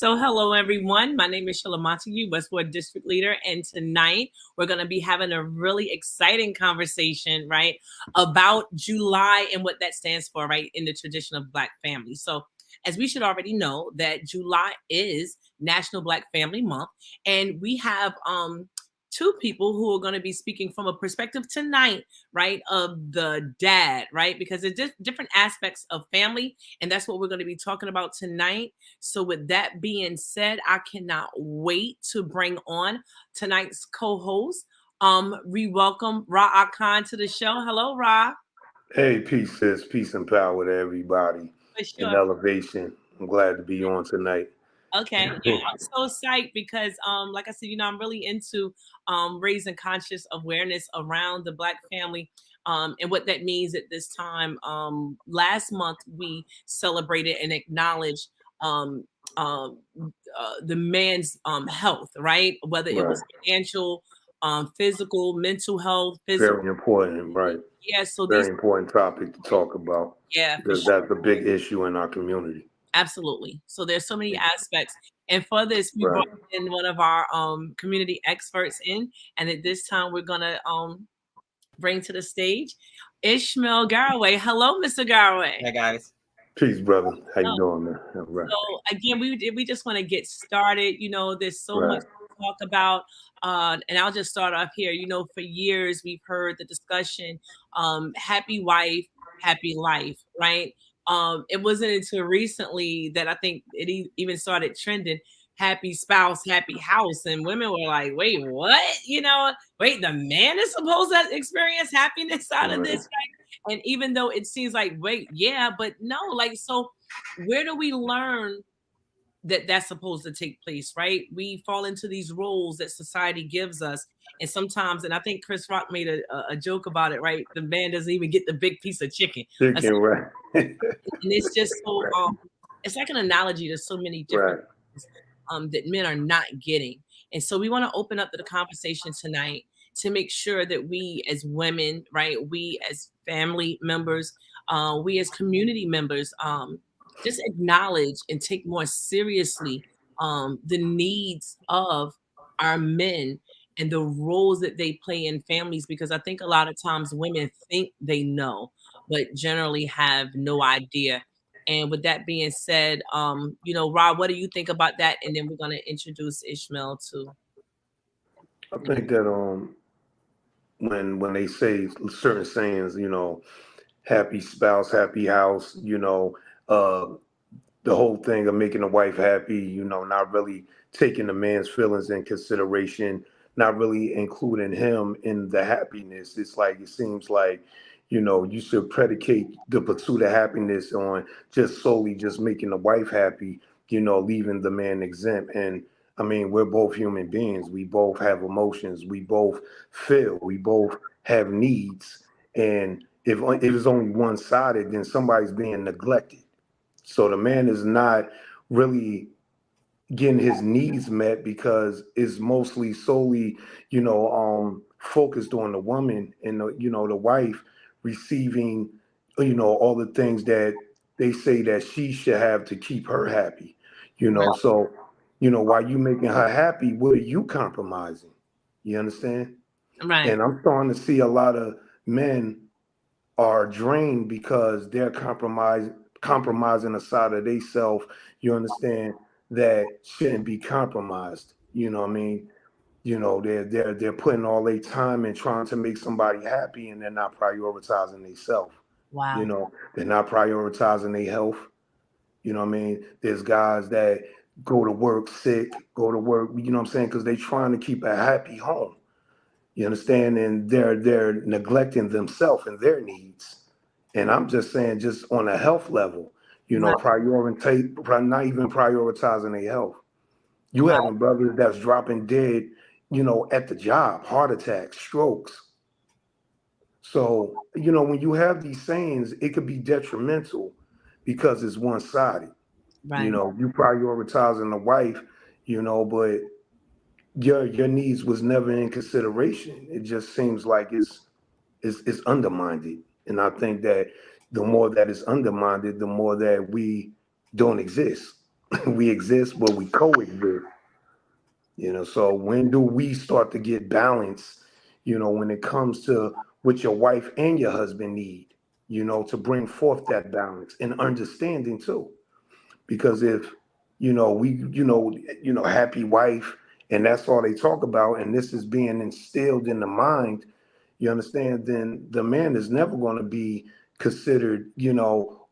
So hello, everyone. My name is Sheila Montague, Westport District Leader, and tonight we're going to be having a really exciting conversation, right, about July and what that stands for, right, in the tradition of Black family. So as we should already know that July is National Black Family Month, and we have two people who are going to be speaking from a perspective tonight, right, of the dad, right, because there's just different aspects of family, and that's what we're going to be talking about tonight. So with that being said, I cannot wait to bring on tonight's co-host. We welcome Ra Khan to the show. Hello, Ra. Hey, peace, sis. Peace and power to everybody For in sure. elevation. I'm glad to be on tonight. Okay. Yeah, I'm so psyched because like I said, I'm really into raising conscious awareness around the Black family. And what that means at this time. Last month we celebrated and acknowledged um, um, the man's health, right? Whether it Right. was financial, physical, mental health, physical. Very important, right? Yeah, so Very these, important topic to talk about yeah, for because sure. that's a big issue in our community. Absolutely. So there's so many aspects. And for this, we brought Right. in one of our community experts in. And at this time, we're going to bring to the stage Ishmael Garraway. Hello, Mr. Garraway. Hey guys. Peace, brother. How you Oh, doing, man? All right. so again, we just want to get started. There's so much Right. to talk about. And I'll just start off here. For years we've heard the discussion, happy wife, happy life, right? It wasn't until recently that I think it even started trending, happy spouse, happy house. And women were like, wait, what? Wait, the man is supposed to experience happiness out of this, Right. right? And even though it seems like, wait, yeah, but no, like, so where do we learn that that's supposed to take place, right? We fall into these roles that society gives us. And sometimes, and I think Chris Rock made a joke about it, right? The man doesn't even get the big piece of chicken. Chicken, right. And it's just so, it's like an analogy to so many different Right. things that men are not getting. And so we want to open up the conversation tonight to make sure that we as women, right, we as family members, we as community members, just acknowledge and take more seriously the needs of our men and the roles that they play in families, because I think a lot of times women think they know, but generally have no idea. And with that being said, Rob, what do you think about that? And then we're going to introduce Ishmael to. I think that when they say certain sayings, happy spouse, happy house, uh the whole thing of making the wife happy, not really taking the man's feelings in consideration, not really including him in the happiness. It's like it seems like, you should predicate the pursuit of happiness on just solely just making the wife happy, leaving the man exempt. And I mean, we're both human beings. We both have emotions. We both feel. We both have needs. And if it's only one sided, then somebody's being neglected. So the man is not really getting his needs met because it's mostly solely, focused on the woman and the wife receiving, all the things that they say that she should have to keep her happy, Right. So, while you making her happy, what are you compromising? You understand? Right. And I'm starting to see a lot of men are drained because they're compromising a side of they self, you understand, that shouldn't be compromised. You know what I mean? They're putting all their time in trying to make somebody happy, and they're not prioritizing themselves. Wow. They're not prioritizing their health. You know what I mean? There's guys that go to work sick, go to work, you know what I'm saying, because they're trying to keep a happy home. You understand? And they're neglecting themselves and their needs. And I'm just saying, just on a health level, Right. not even prioritizing their health. You Right. having brothers that's dropping dead, at the job, heart attacks, strokes. So, when you have these sayings, it could be detrimental because it's one sided. Right. You prioritizing the wife, but your needs was never in consideration. It just seems like it's undermined. And I think that the more that it's undermined, the more that we don't exist. We exist, but we coexist. So when do we start to get balance, when it comes to what your wife and your husband need, to bring forth that balance and understanding too. Because if, we, happy wife, and that's all they talk about, and this is being instilled in the mind, you understand, then the man is never going to be considered,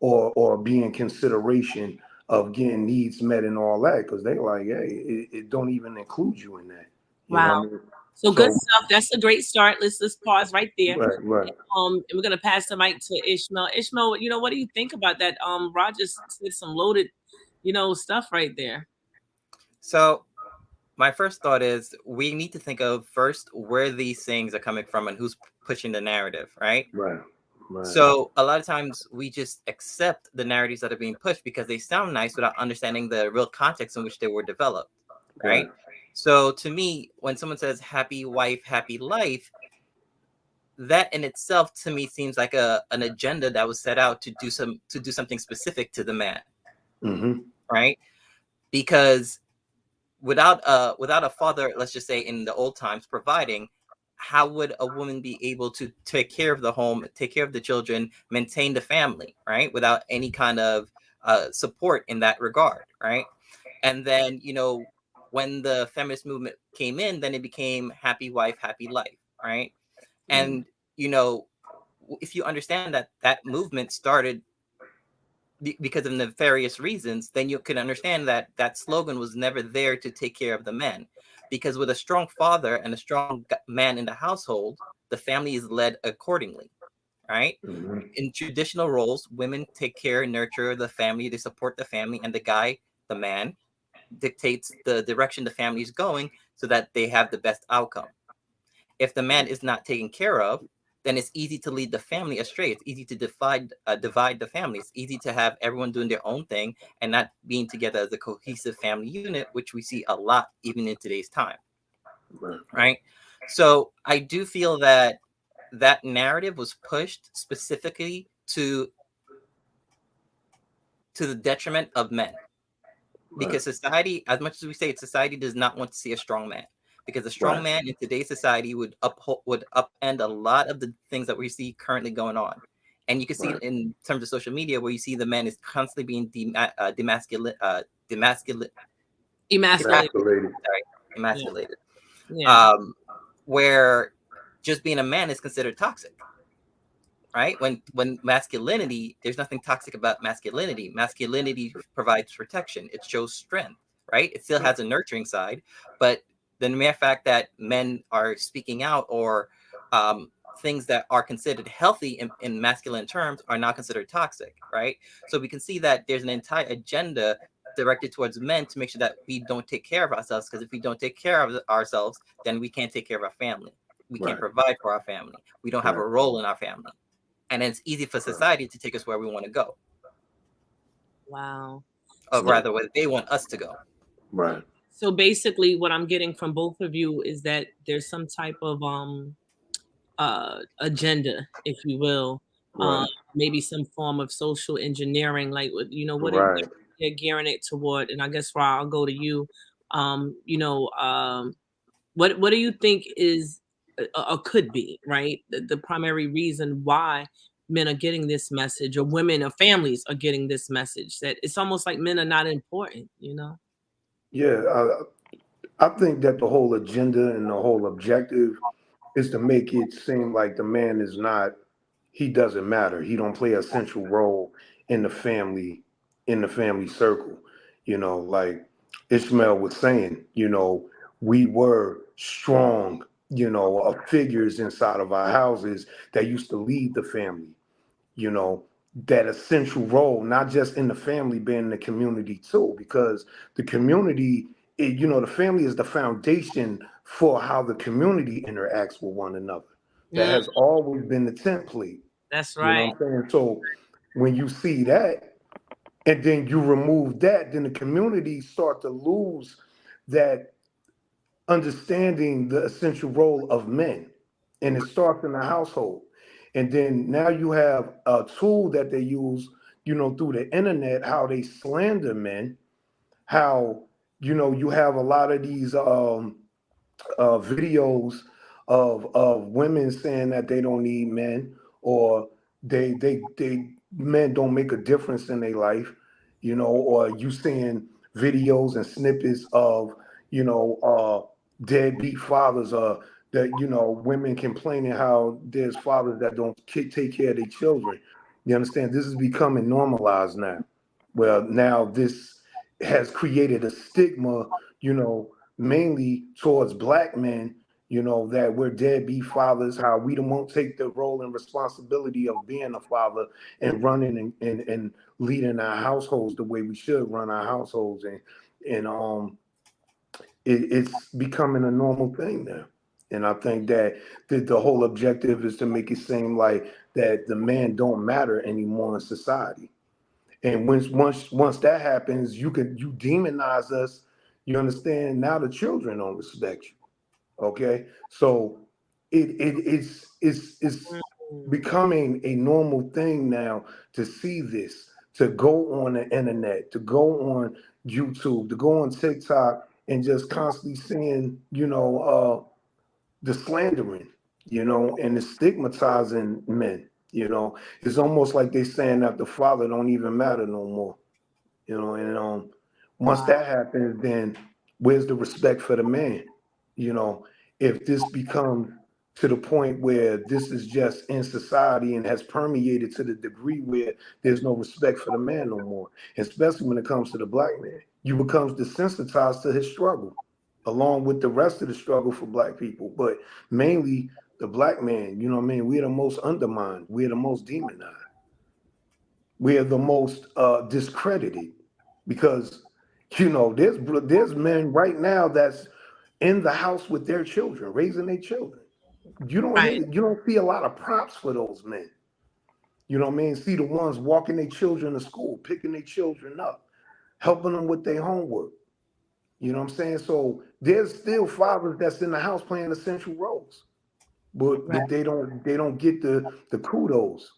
or be in consideration of getting needs met and all that, because they like, hey, it don't even include you in that. You Wow. know what I mean? So good So stuff. That's a great start. Let's pause right there. right. And we're gonna pass the mic to Ishmael. Ishmael, what do you think about that? Roger said some loaded, stuff right there. So my first thought is we need to think of first where these things are coming from and who's pushing the narrative, right? Right. So a lot of times we just accept the narratives that are being pushed because they sound nice without understanding the real context in which they were developed, right? So to me, when someone says happy wife, happy life, that in itself to me seems like an agenda that was set out to do something specific to the man, right? Because without a father, let's just say in the old times, providing, how would a woman be able to take care of the home, take care of the children, maintain the family, right? Without any kind of support in that regard, right? And then, when the feminist movement came in, then it became happy wife, happy life, right? And, if you understand that that movement started because of nefarious reasons, then you can understand that that slogan was never there to take care of the men. Because with a strong father and a strong man in the household, the family is led accordingly, right? In traditional roles, women take care and nurture the family, they support the family, and the guy, the man, dictates the direction the family is going so that they have the best outcome. If the man is not taken care of, then it's easy to lead the family astray. It's easy to divide the family. It's easy to have everyone doing their own thing and not being together as a cohesive family unit, which we see a lot even in today's time. Right. So I do feel that that narrative was pushed specifically to the detriment of men. Because society, as much as we say, society does not want to see a strong man. Because a strong man in today's society would upend a lot of the things that we see currently going on. And you can see it in terms of social media, where you see the man is constantly being emasculated. Yeah. Where just being a man is considered toxic. Right? When masculinity, there's nothing toxic about masculinity. Masculinity provides protection. It shows strength, right? It still has a nurturing side, but the mere fact that men are speaking out, or things that are considered healthy in masculine terms are not considered toxic, right? So we can see that there's an entire agenda directed towards men to make sure that we don't take care of ourselves, because if we don't take care of ourselves, then we can't take care of our family. We can't provide for our family. We don't have a role in our family. And it's easy for society to take us where we want to go. Wow. Or rather, where they want us to go. Right. So basically what I'm getting from both of you is that there's some type of agenda, if you will, maybe some form of social engineering, like what they're gearing it toward. And I guess Ra, I'll go to you. What do you think is or could be, right, the primary reason why men are getting this message, or women or families are getting this message, that it's almost like men are not important? Yeah, I think that the whole agenda and the whole objective is to make it seem like the man is not, he doesn't matter. He don't play a central role in the family, circle. Like Ishmael was saying, we were strong, figures inside of our houses that used to lead the family, you know, that essential role, not just in the family, but in the community too, because the community, the family is the foundation for how the community interacts with one another. That has always been the template. That's You know right. what I'm saying? So when you see that, and then you remove that, then the community start to lose that understanding the essential role of men. And it starts in the household. And then now you have a tool that they use, through the internet, how they slander men, how you have a lot of these videos of women saying that they don't need men, or they men don't make a difference in their life, or you seeing videos and snippets of deadbeat fathers, that women complaining how there's fathers that don't take care of their children. You understand? This is becoming normalized now. Well, now this has created a stigma, mainly towards black men, that we're deadbeat fathers, how we don't won't take the role and responsibility of being a father and running and leading our households the way we should run our households. And it's becoming a normal thing now. And I think that the whole objective is to make it seem like that the man don't matter anymore in society. And once that happens, you demonize us. You understand? Now the children don't respect you. Okay, so it's Mm. becoming a normal thing now to see this, to go on the internet, to go on YouTube, to go on TikTok, and just constantly seeing the slandering, and the stigmatizing men. It's almost like they saying that the father don't even matter no more. And once Wow. that happens, then where's the respect for the man? you know if this becomes to the point where this is just in society and has permeated to the degree where there's no respect for the man no more, especially when it comes to the black man, you become desensitized to his struggle, along with the rest of the struggle for black people, but mainly the black man. You know what I mean? We're the most undermined, we're the most demonized, we are the most discredited, because there's men right now that's in the house with their children, raising their children. Right. You don't see a lot of props for those men. You know what I mean? See the ones walking their children to school, picking their children up, helping them with their homework. You know what I'm saying? So there's still fathers that's in the house playing essential roles, but Right. they don't get the kudos.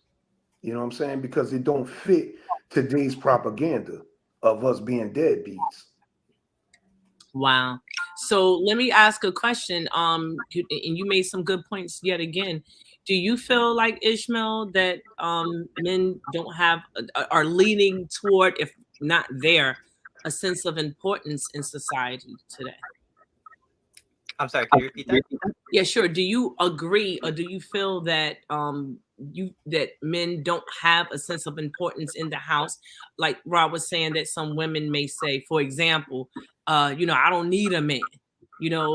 You know what I'm saying? Because it don't fit today's propaganda of us being deadbeats. Wow. So let me ask a question. And you made some good points yet again. Do you feel like Ishmael that men don't have are leaning toward, if not there, a sense of importance in society today? I'm sorry, can you repeat that? Yeah, sure. Do you agree, or do you feel that that men don't have a sense of importance in the house? Like Rob was saying, that some women may say, for example, I don't need a man.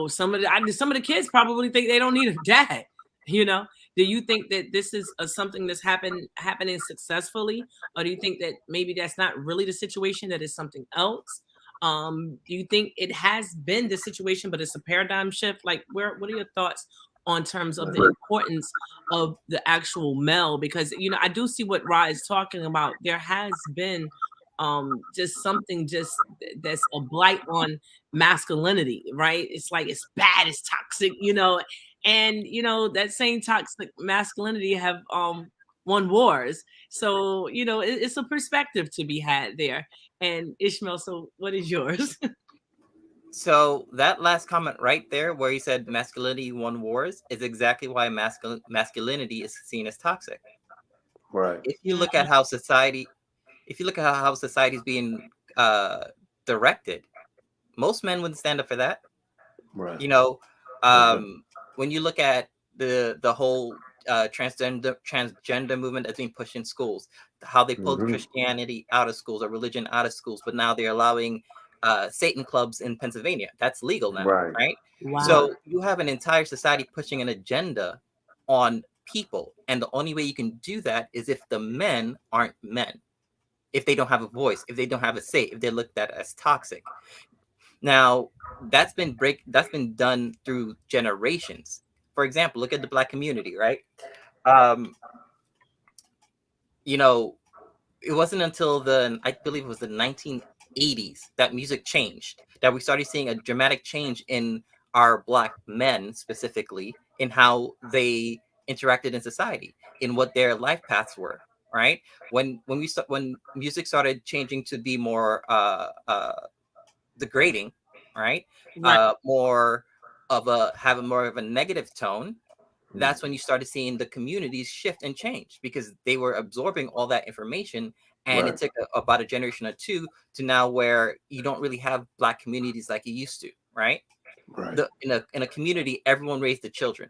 Some of the kids probably think they don't need a dad. You know, do you think that this is something that's happening successfully, or do you think that maybe that's not really the situation, that is something else? Do you think it has been the situation, but it's a paradigm shift? Like, what are your thoughts on terms of the Right. importance of the actual male? Because I do see what Ra is talking about. There has been just something that's a blight on masculinity, right? It's like it's bad, it's toxic, and that same toxic masculinity have won wars. So it's a perspective to be had there. And Ishmael, so what is yours? So that last comment right there, where he said masculinity won wars, is exactly why masculinity is seen as toxic. Right. If you look at how society, if you look at how society is being uh, directed, most men wouldn't stand up for that. Right. You know, Okay. when you look at the whole transgender movement that's being pushed in schools, how they pulled Hmm. Christianity out of schools or religion out of schools, but now they're allowing Satan clubs in Pennsylvania. That's legal now, Right. right? Wow. Right. So you have an entire society pushing an agenda on people, and the only way you can do that is if the men aren't men, if they don't have a voice, if they don't have a say, if they're looked at as toxic. Now, that's been done through generations. For example, look at the black community, right? Um, you know, it wasn't until I believe it was the 1980s that music changed, that we started seeing a dramatic change in our black men, specifically in how they interacted in society, in what their life paths were, right? When music started changing to be more degrading, right? Right. More of a have a more of a negative tone, that's when you started seeing the communities shift and change because they were absorbing all that information. And it Right. took about a generation or two to now where you don't really have Black communities like you used to, right? Right. In a community, everyone raised the children.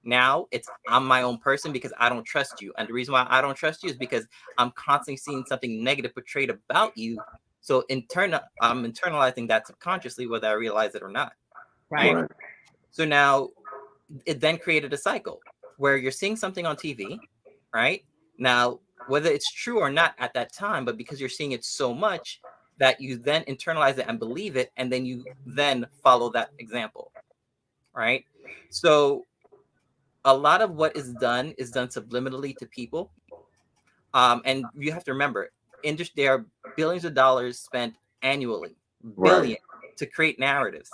Now it's I'm my own person because I don't trust you. And the reason why I don't trust you is because I'm constantly seeing something negative portrayed about you. So I'm internalizing that subconsciously, whether I realize it or not. Right. Right. Right. So now it then created a cycle where you're seeing something on TV, right? Now, whether it's true or not at that time, but because you're seeing it so much that you then internalize it and believe it, and then you then follow that example, right? So a lot of what is done subliminally to people. And you have to remember, there are billions of dollars spent annually, Right. billion, to create narratives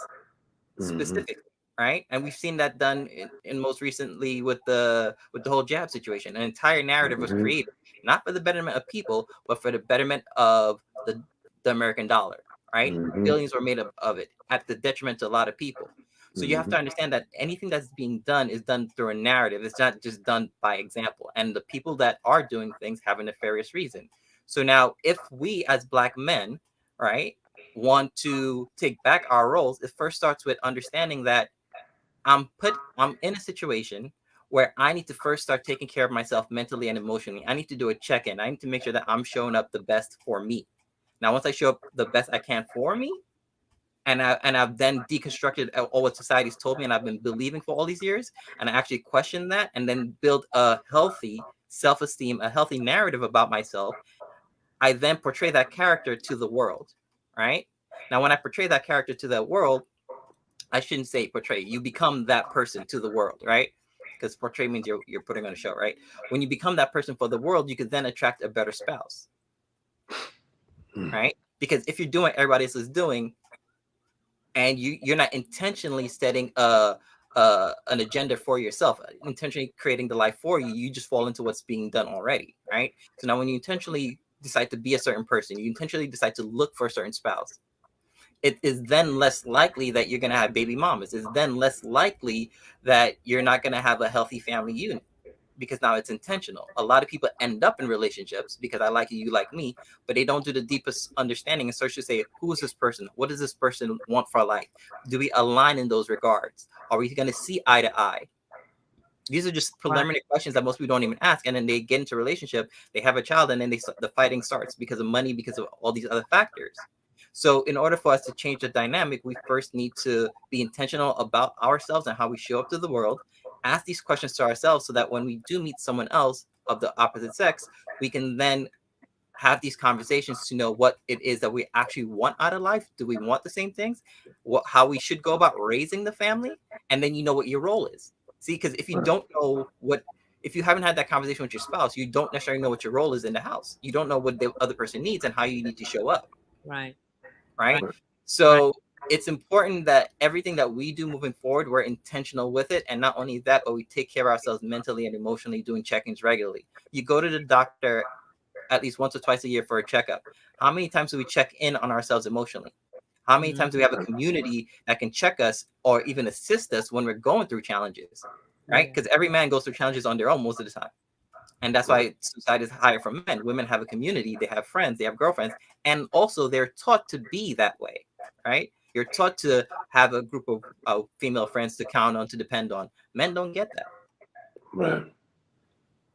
Mm-hmm. specifically, right? And we've seen that done in most recently with the whole jab situation. An entire narrative was Mm-hmm. created not for the betterment of people, but for the betterment of the American dollar, right? Mm-hmm. Billions were made of it at the detriment to a lot of people. So you have Mm-hmm. to understand that anything that's being done is done through a narrative. It's not just done by example. And the people that are doing things have a nefarious reason. So now, if we as Black men, right, want to take back our roles, it first starts with understanding that I'm in a situation where I need to first start taking care of myself mentally and emotionally. I need to do a check-in. I need to make sure that I'm showing up the best for me. Now, once I show up the best I can for me, I've then deconstructed all what society's told me and I've been believing for all these years, and I actually question that and then build a healthy self-esteem, a healthy narrative about myself. I then portray that character to the world, right? Now, when I portray that character to the world, I shouldn't say portray. You become that person to the world, right? Because portray means you're putting on a show, right? When you become that person for the world, you could then attract a better spouse, right? Because if you're doing what everybody else is doing, and you're not intentionally setting an agenda for yourself, intentionally creating the life for you, you just fall into what's being done already, right? So now when you intentionally decide to be a certain person, you intentionally decide to look for a certain spouse, it is then less likely that you're going to have baby mamas. It's then less likely that you're not going to have a healthy family unit because now it's intentional. A lot of people end up in relationships because I like you, you like me, but they don't do the deepest understanding and search to say, who is this person? What does this person want for life? Do we align in those regards? Are we going to see eye to eye? These are just Right. preliminary questions that most people don't even ask. And then they get into a relationship, they have a child, and then the fighting starts because of money, because of all these other factors. So in order for us to change the dynamic, we first need to be intentional about ourselves and how we show up to the world, ask these questions to ourselves so that when we do meet someone else of the opposite sex, we can then have these conversations to know what it is that we actually want out of life. Do we want the same things? How we should go about raising the family? And then you know what your role is. See, because if you Right. don't know if you haven't had that conversation with your spouse, you don't necessarily know what your role is in the house. You don't know what the other person needs and how you need to show up, Right. right? Right. Right. Right. So it's important that everything that we do moving forward, we're intentional with it. And not only that, but we take care of ourselves mentally and emotionally, doing check-ins regularly. You go to the doctor at least once or twice a year for a checkup. How many times do we check in on ourselves emotionally? How many Mhm. times do we have a community that can check us or even assist us when we're going through challenges, right? Yeah. Because every man goes through challenges on their own most of the time. And that's Right. why suicide is higher for men. Women have a community, they have friends, they have girlfriends, and also they're taught to be that way, right? You're taught to have a group of female friends to count on, to depend on. Men don't get that. Right.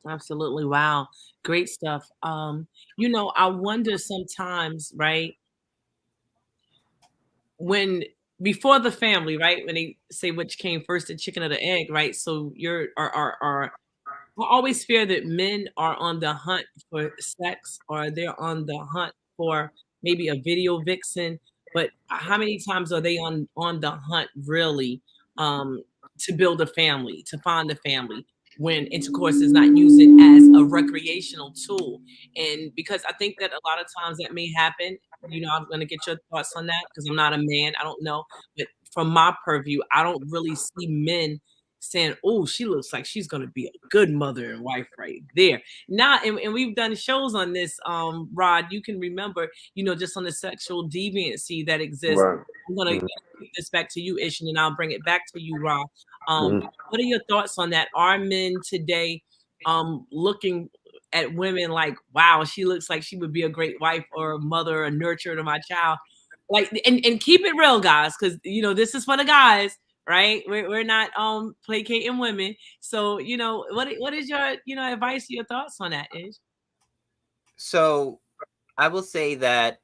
Absolutely. Wow. Great stuff. I wonder sometimes, right, when before the family, right, when they say which came first, the chicken or the egg, right? So you're are I always fear that men are on the hunt for sex or they're on the hunt for maybe a video vixen, but how many times are they on the hunt really um, to build a family, to find a family when intercourse is not used it as a recreational tool? And because I think that a lot of times that may happen, I'm going to get your thoughts on that because I'm not a man, I don't know, but from my purview, I don't really see men saying, oh, she looks like she's going to be a good mother and wife right there. Now, and we've done shows on this, Rod, you can remember, just on the sexual deviancy that exists. Right. I'm going to Mm-hmm. take this back to you, Ish, and I'll bring it back to you, Rod. Mm-hmm. What are your thoughts on that? Are men today looking at women like, wow, she looks like she would be a great wife or a mother or a nurturer to my child? Like, and keep it real, guys, because this is for the guys, right? We're not placating women. So what is your advice, your thoughts on that, Ish? So I will say that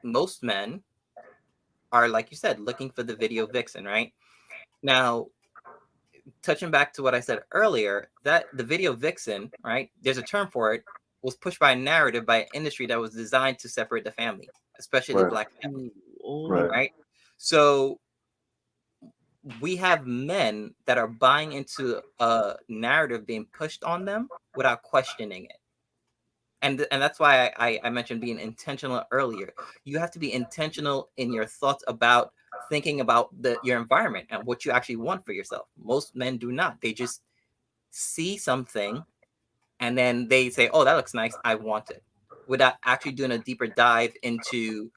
most men are, like you said, looking for the video vixen, right? Now, touching back to what I said earlier, that the video vixen, right? There's a term for it, was pushed by a narrative by an industry that was designed to separate the family, especially the Right. black family, Right. right? So we have men that are buying into a narrative being pushed on them without questioning it. And that's why I mentioned being intentional earlier. You have to be intentional in your thoughts about thinking about your environment and what you actually want for yourself. Most men do not. They just see something and then they say, oh, that looks nice, I want it, without actually doing a deeper dive into,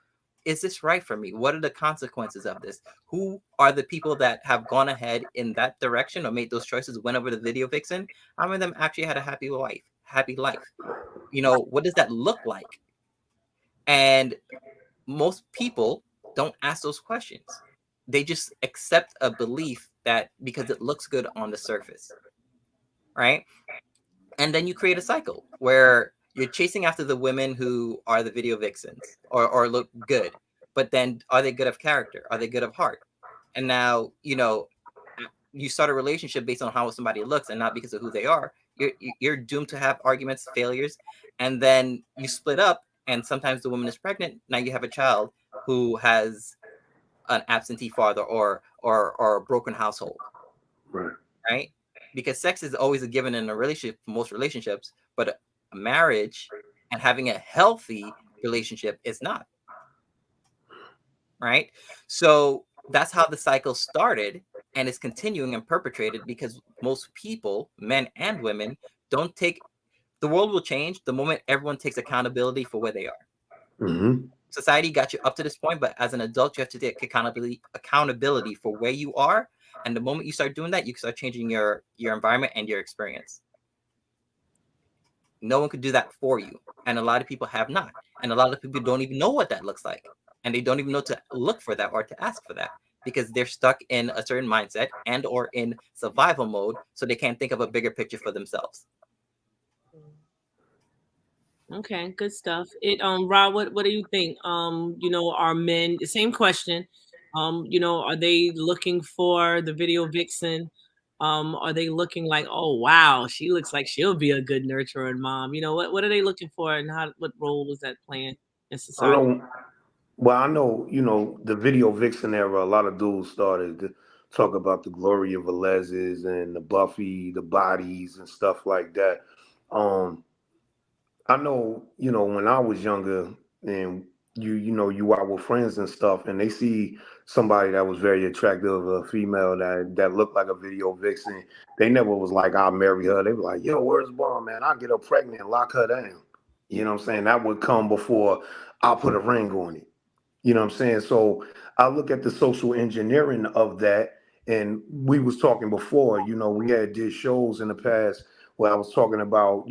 is this right for me? What are the consequences of this? Who are the people that have gone ahead in that direction or made those choices, went over the video vixen? How many of them actually had a happy life? What does that look like? And most people don't ask those questions. They just accept a belief that because it looks good on the surface, right? And then you create a cycle where you're chasing after the women who are the video vixens or look good, but then are they good of character? Are they good of heart? And now, you start a relationship based on how somebody looks and not because of who they are. You're doomed to have arguments, failures, and then you split up. And sometimes the woman is pregnant. Now you have a child who has an absentee father or a broken household, Right. right? Because sex is always a given in a relationship, for most relationships, but a marriage and having a healthy relationship is not, right? So that's how the cycle started and is continuing and perpetrated because most people, men and women, don't take the world will change the moment everyone takes accountability for where they are. Mm-hmm. Society got you up to this point, but as an adult, you have to take accountability for where you are. And the moment you start doing that, you start changing your environment and your experience. No one could do that for you. And a lot of people have not. And a lot of people don't even know what that looks like. And they don't even know to look for that or to ask for that because they're stuck in a certain mindset and or in survival mode. So they can't think of a bigger picture for themselves. Okay, good stuff. Rob, what do you think? Are men, the same question. Are they looking for the video vixen? Are they looking like, oh wow, she looks like she'll be a good nurturer and mom? What are they looking for, and what role was that playing in I society? don't. Well, I know, the video vixen era, a lot of dudes started to talk about the Gloria Velez's and the Buffy, the bodies and stuff like that. Um, I know, when I was younger and you out with friends and stuff and they see somebody that was very attractive, a female that looked like a video vixen, they never was like, I'll marry her. They were like, yo, where's Bomb, man? I'll get her pregnant and lock her down. You know what I'm saying? That would come before I'll put a ring on it. You know what I'm saying? So I look at the social engineering of that. And we was talking before, we had did shows in the past where I was talking about,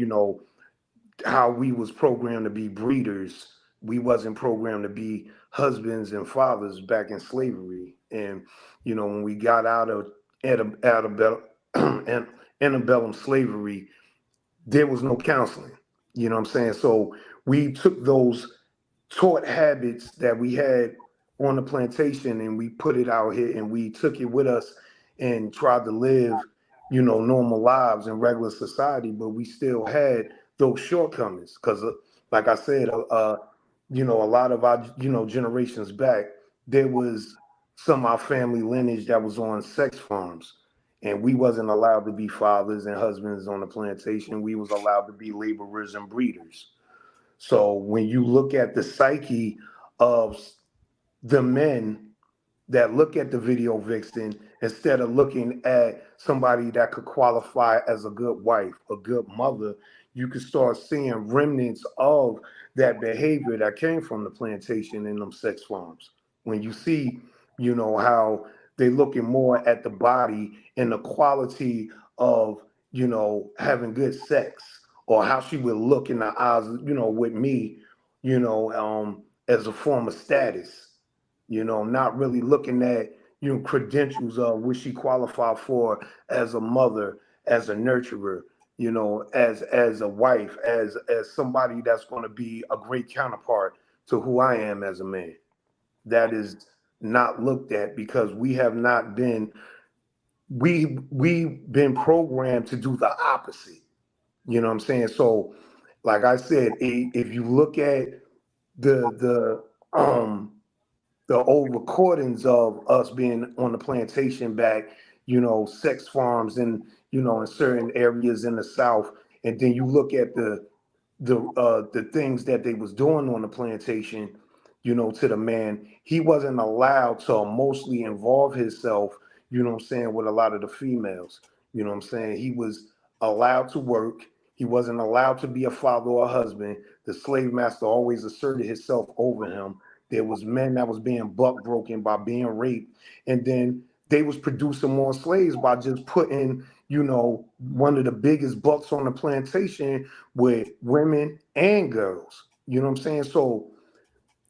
how we was programmed to be breeders. We wasn't programmed to be husbands and fathers back in slavery. And, when we got out of antebellum slavery, there was no counseling. You know what I'm saying? So we took those taught habits that we had on the plantation and we put it out here and we took it with us and tried to live, normal lives in regular society, but we still had those shortcomings because, like I said, a lot of our, generations back, there was some of our family lineage that was on sex farms and we wasn't allowed to be fathers and husbands on the plantation. We was allowed to be laborers and breeders. So when you look at the psyche of the men that look at the video vixen, instead of looking at somebody that could qualify as a good wife, a good mother. You could start seeing remnants of that behavior that came from the plantation in them sex farms. When you see, how they looking more at the body and the quality of, having good sex, or how she would look in the eyes, with me, as a form of status, not really looking at, credentials of what she qualified for as a mother, as a nurturer, as a wife, as somebody that's going to be a great counterpart to who I am as a man. That is not looked at because we have not been we've been programmed to do the opposite. You know what I'm saying? So, like I said, if you look at the the old recordings of us being on the plantation back, sex farms and in certain areas in the South, and then you look at the things that they was doing on the plantation, to the man. He wasn't allowed to emotionally involve himself, what I'm saying, with a lot of the females. What I'm saying? He was allowed to work. He wasn't allowed to be a father or a husband. The slave master always asserted himself over him. There was men that was being buck broken by being raped, and then they was producing more slaves by just putting, one of the biggest bucks on the plantation with women and girls. You know what I'm saying? So,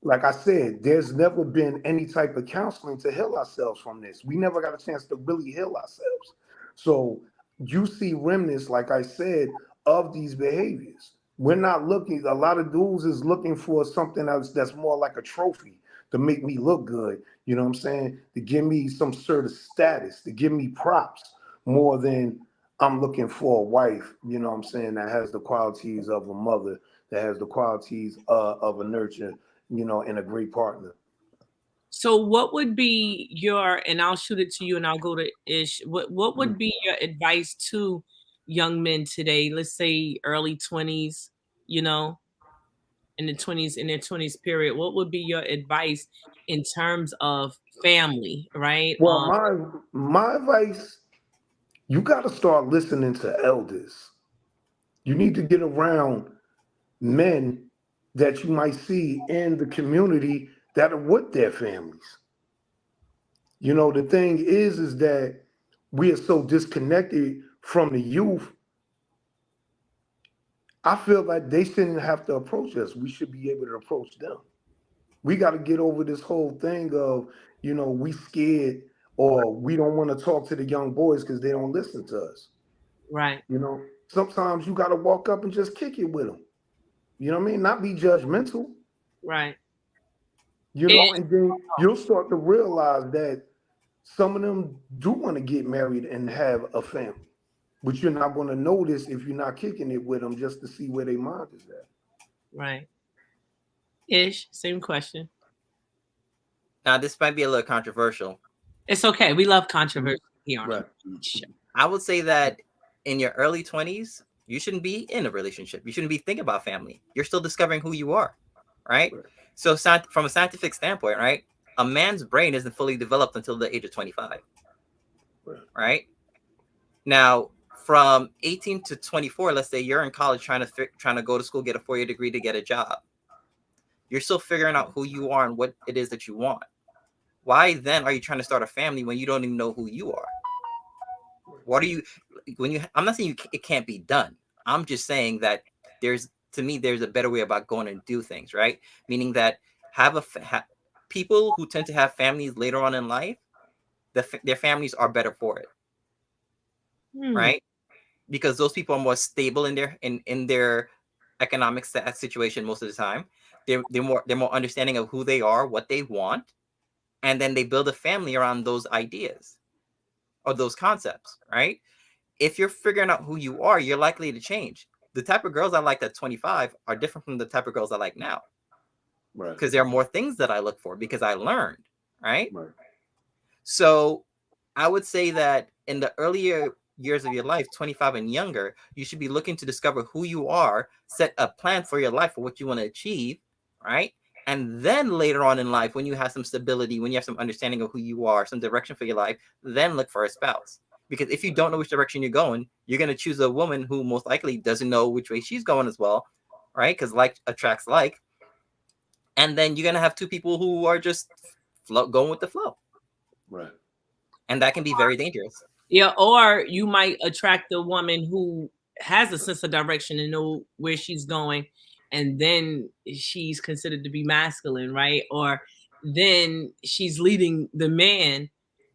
like I said, there's never been any type of counseling to heal ourselves from this. We never got a chance to really heal ourselves. So you see remnants, like I said, of these behaviors. We're not looking, a lot of dudes is looking for something that's more like a trophy to make me look good. You know what I'm saying? To give me some sort of status, to give me props more than I'm looking for a wife, what I'm saying, that has the qualities of a mother, that has the qualities of a nurture, and a great partner. So what would be your, and I'll shoot it to you and I'll go to Ish. What would be your advice to young men today? Let's say early 20s, you know, in the 20s, in their 20s period. What would be your advice in terms of family, right? Well, my advice, you got to start listening to elders. You need to get around men that you might see in the community that are with their families. The thing is that we are so disconnected from the youth. I feel like they shouldn't have to approach us. We should be able to approach them. We got to get over this whole thing of, we scared or we don't want to talk to the young boys because they don't listen to us. Right, Sometimes you got to walk up and just kick it with them. You know what I mean? Not be judgmental, right. and then you'll start to realize that some of them do want to get married and have a family, but you're not going to notice if you're not kicking it with them just to see where their mind is at. Right. Ish, same question. Now, this might be a little controversial. It's okay. We love controversy here on Right. the show. I would say that in your early 20s, you shouldn't be in a relationship. You shouldn't be thinking about family. You're still discovering who you are, right? Right. So from a scientific standpoint, right, a man's brain isn't fully developed until the age of 25, right? Now, from 18 to 24, let's say you're in college trying to go to school, get a 4-year degree to get a job. You're still figuring out who you are and what it is that you want. Why then are you trying to start a family when you don't even know who you are? What are you I'm not saying it can't be done. I'm just saying that there's a better way about going and do things, right? Meaning that people who tend to have families later on in life, their families are better for it, right? Because those people are more stable in their economic situation most of the time. They're more understanding of who they are, what they want, and then they build a family around those ideas or those concepts, right? If you're figuring out who you are, you're likely to change. The type of girls I liked at 25 are different from the type of girls I like now. Right. Because there are more things that I look for because I learned, right? Right. So I would say that in the earlier years of your life, 25 and younger, you should be looking to discover who you are, set a plan for your life for what you want to achieve, right? And then later on in life, when you have some stability, when you have some understanding of who you are, some direction for your life, then look for a spouse. Because if you don't know which direction you're going, you're going to choose a woman who most likely doesn't know which way she's going as well, right? Because like attracts like. And then you're going to have two people who are just going with the flow. Right. And that can be very dangerous. Yeah, or you might attract a woman who has a sense of direction and know where she's going, and then she's considered to be masculine, right? Or then she's leading the man,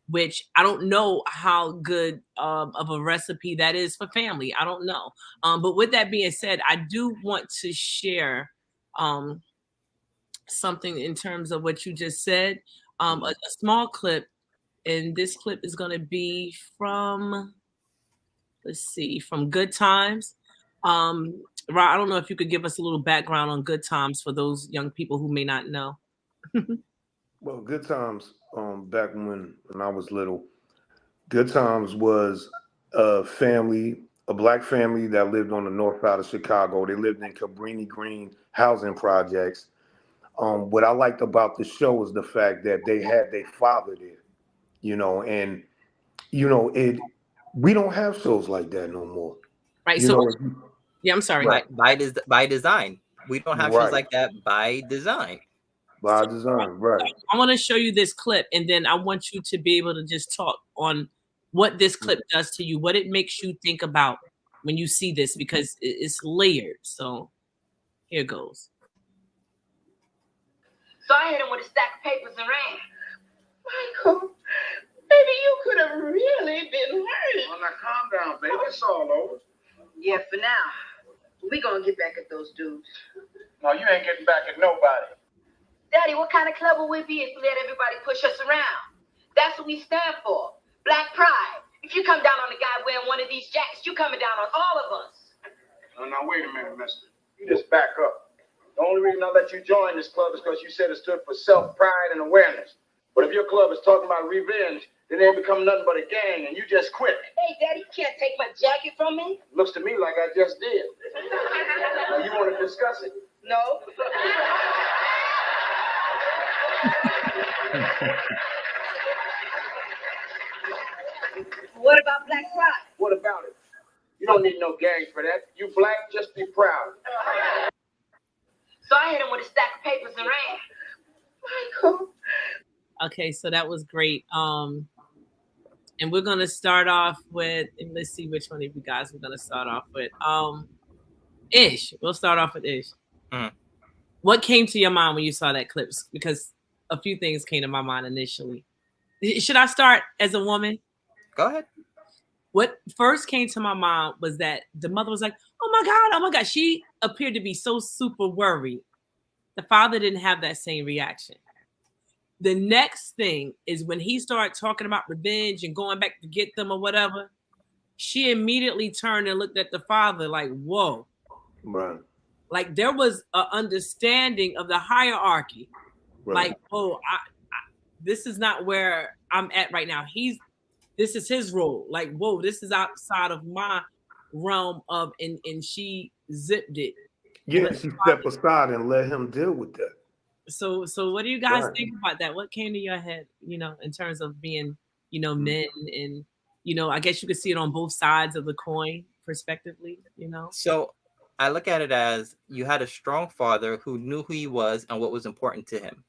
which I don't know how good of a recipe that is for family. I don't know. But with that being said, I do want to share um, something in terms of what you just said. A small clip, and this clip is going to be from, let's see, from Good Times. Rod, I don't know if you could give us a little background on Good Times for those young people who may not know. Well, Good Times, back when I was little, Good Times was a family, a black family that lived on the north side of Chicago. They lived in Cabrini Green housing projects. What I liked about the show was the fact that they had their father there, and it. We don't have shows like that no more. Right. You So, know, yeah, I'm sorry. right, By design. We don't have shows right, like that by design. by design, right. I want to show you this clip, and then I want you to be able to just talk on what this clip does to you, what it makes you think about when you see this, because it's layered. So here goes. So I hit him with a stack of papers and ran. Michael, baby, you could have really been hurt. Well, now calm down, baby. It's all over. Yeah, for now. We gonna get back at those dudes. No, you ain't getting back at nobody. Daddy, what kind of club will we be if we let everybody push us around? That's what we stand for. Black pride. If you come down on a guy wearing one of these jackets, you coming down on all of us. Now, wait a minute, mister. You just back up. The only reason I let you join this club is because you said it stood for self-pride and awareness. But if your club is talking about revenge, then they become nothing but a gang, and you just quit. Hey, Daddy, you can't take my jacket from me. Looks to me like I just did. Now, you want to discuss it? No. What about black pride? What about it? You don't need no gang for that. You black, just be proud. So I hit him with a stack of papers and ran. Michael. Okay, so that was great. And we're gonna start off with, and let's see which one of you guys we're gonna start off with. Ish. We'll start off with Ish. Mm-hmm. What came to your mind when you saw that clip? Because a few things came to my mind initially. Should I start as a woman? Go ahead. What first came to my mind was that the mother was like, oh my God. She appeared to be so super worried. The father didn't have that same reaction. The next thing is when he started talking about revenge and going back to get them or whatever, she immediately turned and looked at the father like, whoa. Right. Like there was an understanding of the hierarchy. Right. Like, oh, this is not where I'm at right now. This is his role. Like, whoa, this is outside of my realm of, and she zipped it. Yeah, she stepped aside and let him deal with that. So what do you guys think about that? What came to your head, in terms of being, men, and, I guess you could see it on both sides of the coin prospectively, So I look at it as you had a strong father who knew who he was and what was important to him,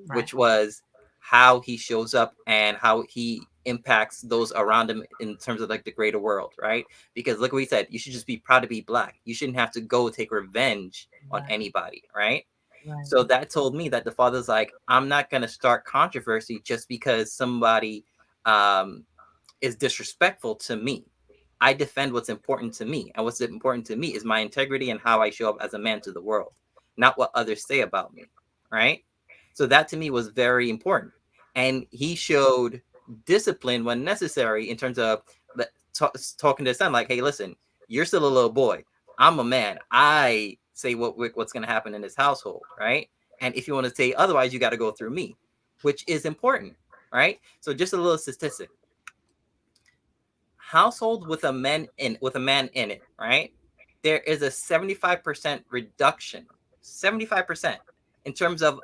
right. Which was how he shows up and how he impacts those around him in terms of like the greater world, right? Because look what he said, you should just be proud to be black. You shouldn't have to go take revenge on anybody, right? So that told me that the father's like, I'm not going to start controversy just because somebody is disrespectful to me. I defend what's important to me. And what's important to me is my integrity and how I show up as a man to the world, not what others say about me, right? So that to me was very important. And he showed discipline when necessary in terms of talking to his son, like, hey, listen, you're still a little boy. I'm a man. I say what's going to happen in this household, right? And if you want to say otherwise, you got to go through me, which is important, right? So just a little statistic. Household with a man in it, right? There is a 75% reduction, 75% in terms of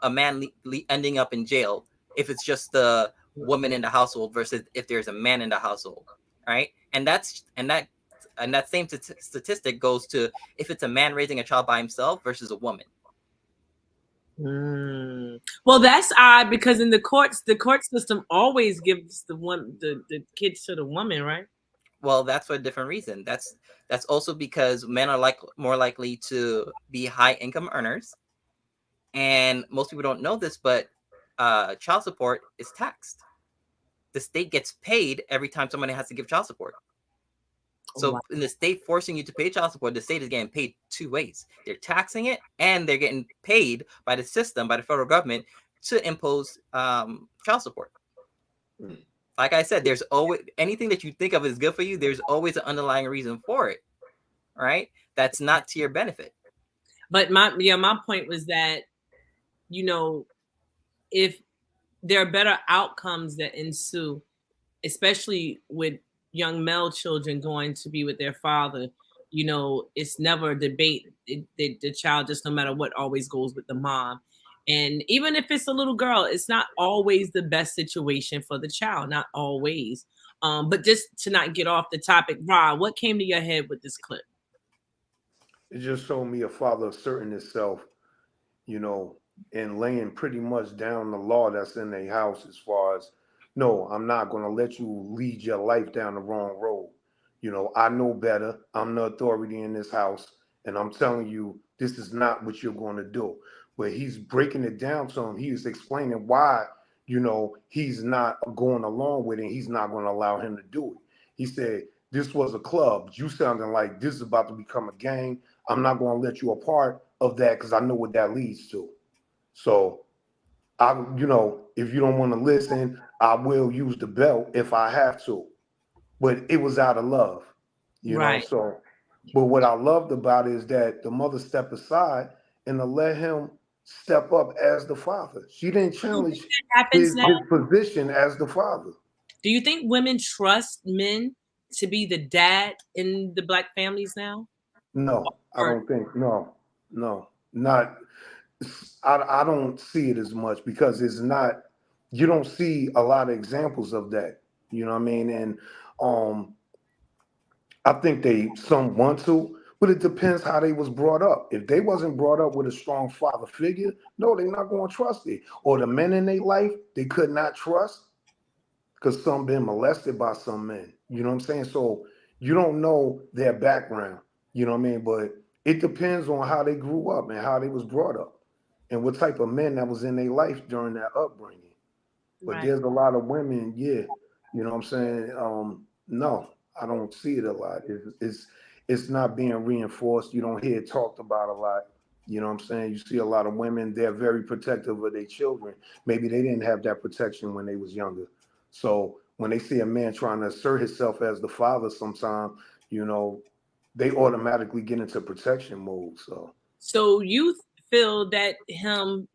a man ending up in jail if it's just the woman in the household versus if there's a man in the household, right? And that same statistic goes to if it's a man raising a child by himself versus a woman. Well, that's odd because in the court system always gives the kids to the woman, right? Well, that's for a different reason. That's also because men are more likely to be high income earners, and most people don't know this, but child support is taxed. The state gets paid every time somebody has to give child support. So in the state forcing you to pay child support, the state is getting paid two ways. They're taxing it, and they're getting paid by the system, by the federal government, to impose child support. Like I said, there's always anything that you think of as good for you, there's always an underlying reason for it, right? That's not to your benefit. But my point was that, if there are better outcomes that ensue, especially with young male children going to be with their father, it's never a debate. The child, just no matter what, always goes with the mom. And even if it's a little girl, it's not always the best situation for the child, not always. But just to not get off the topic, Rob, what came to your head with this clip? It just showed me a father asserting himself, and laying pretty much down the law that's in their house as far as, no, I'm not going to let you lead your life down the wrong road. I know better. I'm the authority in this house, and I'm telling you, this is not what you're going to do. But he's breaking it down to him. He's explaining why, he's not going along with it. He's not going to allow him to do it. He said, this was a club. You sounding like this is about to become a gang. I'm not going to let you a part of that because I know what that leads to. So, if you don't want to listen, I will use the belt if I have to. But it was out of love, Right. So, but what I loved about it is that the mother stepped aside and to let him step up as the father. She didn't challenge his position as the father. Do you think women trust men to be the dad in the Black families now? No, I don't think. No, not. I don't see it as much because it's not. You don't see a lot of examples of that. You know what I mean? And I think some want to, but it depends how they was brought up. If they wasn't brought up with a strong father figure, no, they're not going to trust it. Or the men in their life they could not trust because some been molested by some men. You know what I'm saying? So you don't know their background. You know what I mean? But it depends on how they grew up and how they was brought up and what type of men that was in their life during that upbringing. But there's a lot of women, you know what I'm saying? No, I don't see it a lot. It's not being reinforced. You don't hear it talked about a lot. You know what I'm saying? You see a lot of women, they're very protective of their children. Maybe they didn't have that protection when they was younger. So when they see a man trying to assert himself as the father sometime, they automatically get into protection mode. So you feel that him,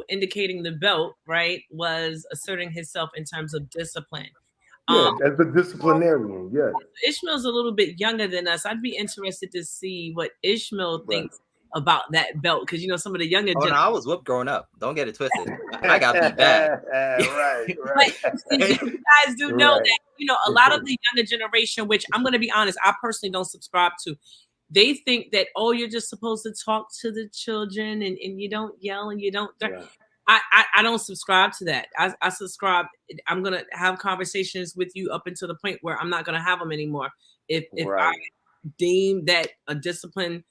indicating the belt, right, was asserting himself in terms of discipline. Yeah, as a disciplinarian, yeah. Ishmael's a little bit younger than us. I'd be interested to see what Ishmael thinks about that belt because some of the younger. Oh no, I was whooped growing up. Don't get it twisted. I got beat bad. Right. But you guys do know that a lot of the younger generation, which I'm going to be honest, I personally don't subscribe to. They think that you're just supposed to talk to the children and you don't yell and you don't. Yeah. I don't subscribe to that. I subscribe. I'm gonna have conversations with you up until the point where I'm not gonna have them anymore. If I deem that a discipline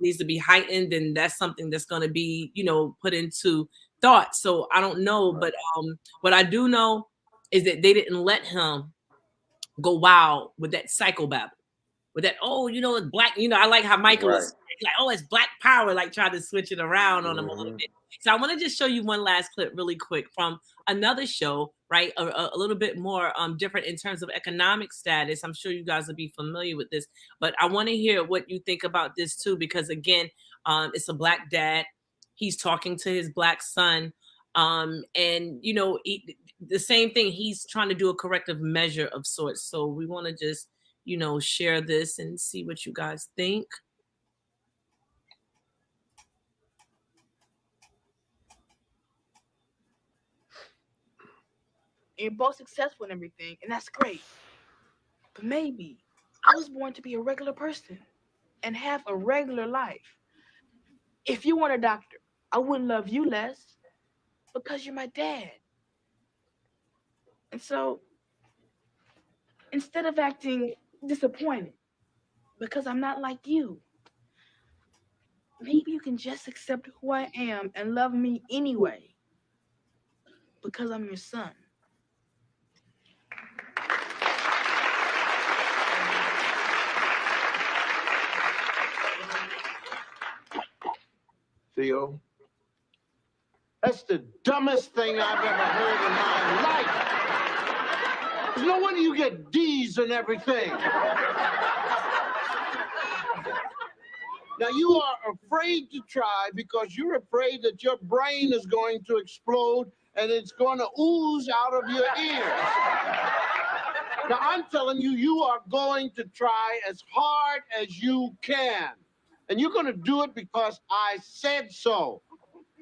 needs to be heightened, then that's something that's gonna be put into thought. So I don't know, but what I do know is that they didn't let him go wild with that psychobabble. With that, it's black. I like how Michael was like, it's black power, like trying to switch it around on him a little bit. So I want to just show you one last clip really quick from another show, right? A little bit more different in terms of economic status. I'm sure you guys will be familiar with this, but I want to hear what you think about this too, because again, it's a black dad. He's talking to his black son. And the same thing, he's trying to do a corrective measure of sorts. So we want to just share this and see what you guys think. you're both successful and everything, and that's great. But maybe I was born to be a regular person and have a regular life. If you weren't a doctor, I wouldn't love you less because you're my dad. And so instead of acting disappointed because I'm not like you, maybe you can just accept who I am and love me anyway because I'm your son. Theo, that's the dumbest thing I've ever heard in my life. There's no wonder you get D's and everything. Now, you are afraid to try because you're afraid that your brain is going to explode and it's going to ooze out of your ears. Now, I'm telling you, you are going to try as hard as you can. And you're going to do it because I said so.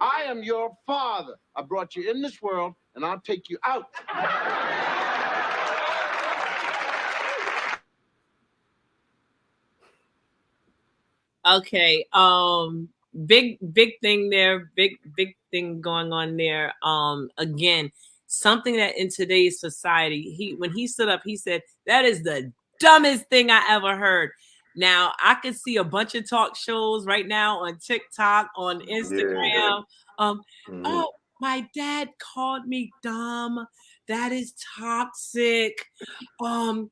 I am your father. I brought you in this world, and I'll take you out. Okay. Big thing there. Big thing going on there. Again, something that in today's society, when he stood up, he said, that is the dumbest thing I ever heard. Now I can see a bunch of talk shows right now on TikTok, on Instagram. Oh, my dad called me dumb. That is toxic. I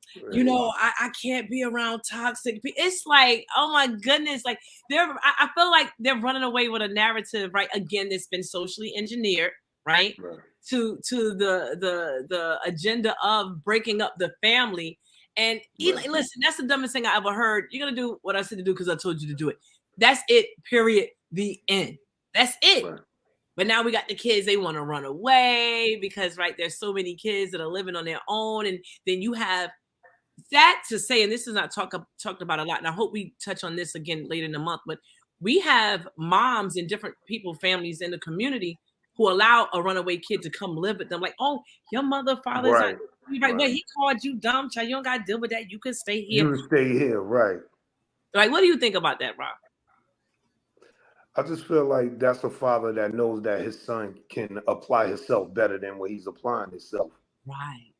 can't be around toxic people. It's like, oh my goodness, like I feel like they're running away with a narrative, right? Again, that's been socially engineered, right? To the agenda of breaking up the family. And listen, that's the dumbest thing I ever heard. You're gonna do what I said to do because I told you to do it. That's it, period. The end. That's it. Right. But now we got the kids, they want to run away because, right, there's so many kids that are living on their own. And then you have that to say, and this is not talked about a lot, and I hope we touch on this again later in the month, but we have moms and different families in the community who allow a runaway kid to come live with them. Like, oh, your mother, father's right. Right. Well, he called you dumb, child. You don't got to deal with that. You can stay here. You can stay here, right. Like, what do you think about that, Rob? I just feel like that's a father that knows that his son can apply himself better than what he's applying himself. Right.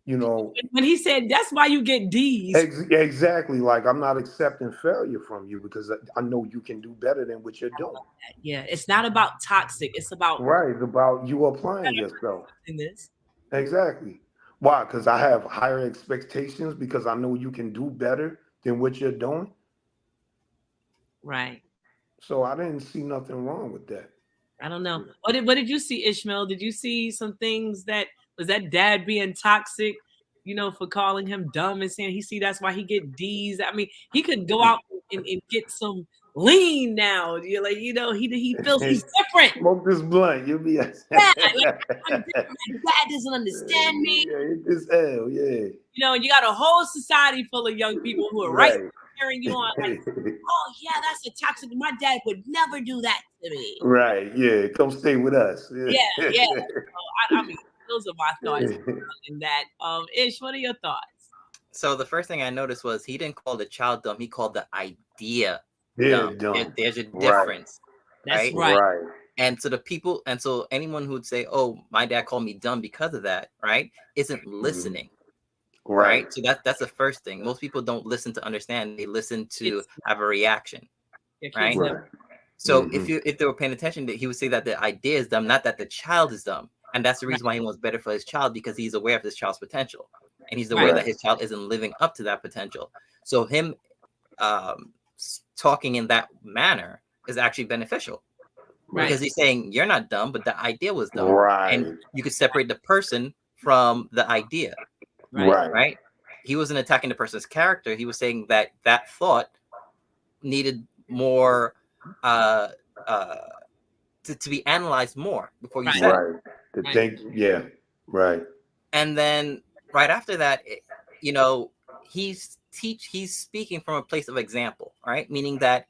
You know, when he said that's why you get D's. Exactly. Like, I'm not accepting failure from you because I know you can do better than what you're doing. Yeah, it's not about toxic. It's about it's about you applying yourself. In this. Exactly. Why? Because I have higher expectations because I know you can do better than what you're doing. Right. So I didn't see nothing wrong with that. I don't know. What did you see, Ishmael? Did you see some things that was that dad being toxic, for calling him dumb and saying that's why he get D's? I mean, he could go out and get some lean now. You're like, he feels he's different. Smoke this blunt. You'll be I'm different. My dad doesn't understand me. It's hell, yeah. And you got a whole society full of young people who are right cheering you on, like, oh yeah, that's a toxic. My dad would never do that to me. Right, yeah. Come stay with us. Yeah. I mean, those are my thoughts in that. Ish, what are your thoughts? So the first thing I noticed was he didn't call the child dumb. He called the idea dumb. There's a difference. That's right. And so anyone who would say, oh, my dad called me dumb because of that, right, isn't listening. Right. So that's the first thing. Most people don't listen to understand. They listen to have a reaction. Right. So if they were paying attention, he would say that the idea is dumb, not that the child is dumb. And that's the reason why he wants better for his child, because he's aware of his child's potential. And he's aware that his child isn't living up to that potential. So him talking in that manner is actually beneficial. Because he's saying you're not dumb, but the idea was dumb. And you could separate the person from the idea. Right. He wasn't attacking the person's character. He was saying that thought needed more to be analyzed more before you said it. To think, right. And then right after that, he's speaking from a place of example, right? Meaning that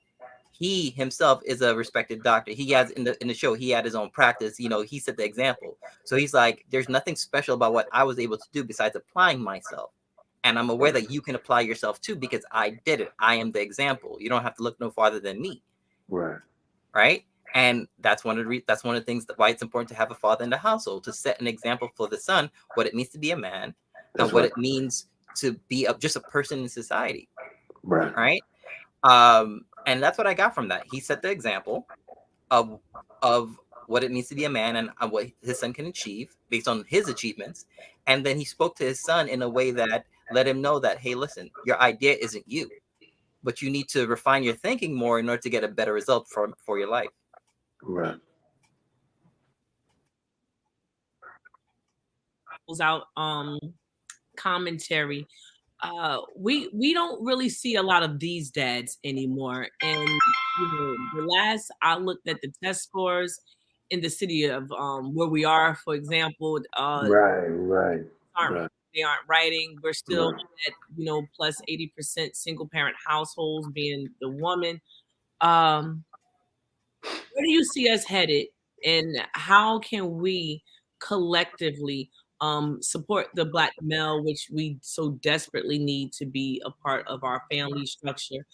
he himself is a respected doctor. He has in the show, he had his own practice. You know, he set the example. So he's like, there's nothing special about what I was able to do besides applying myself. And I'm aware that you can apply yourself too, because I did it. I am the example. You don't have to look no farther than me. Right. Right. And that's one of the things why it's important to have a father in the household, to set an example for the son, what it means to be a man, That's and what right. it means to be just a person in society. Right. Right. And that's what I got from that. He set the example of what it means to be a man, and what his son can achieve based on his achievements. And then he spoke to his son in a way that let him know that, hey, listen, your idea isn't you, but you need to refine your thinking more in order to get a better result for your life. Right. Out commentary. We don't really see a lot of these dads anymore. And the last I looked at the test scores in the city of where we are, for example, Right. they aren't writing. We're still Right. at plus 80% single parent households being the woman. Um, where do you see us headed, and how can we collectively support the Black male, which we so desperately need to be a part of our family structure,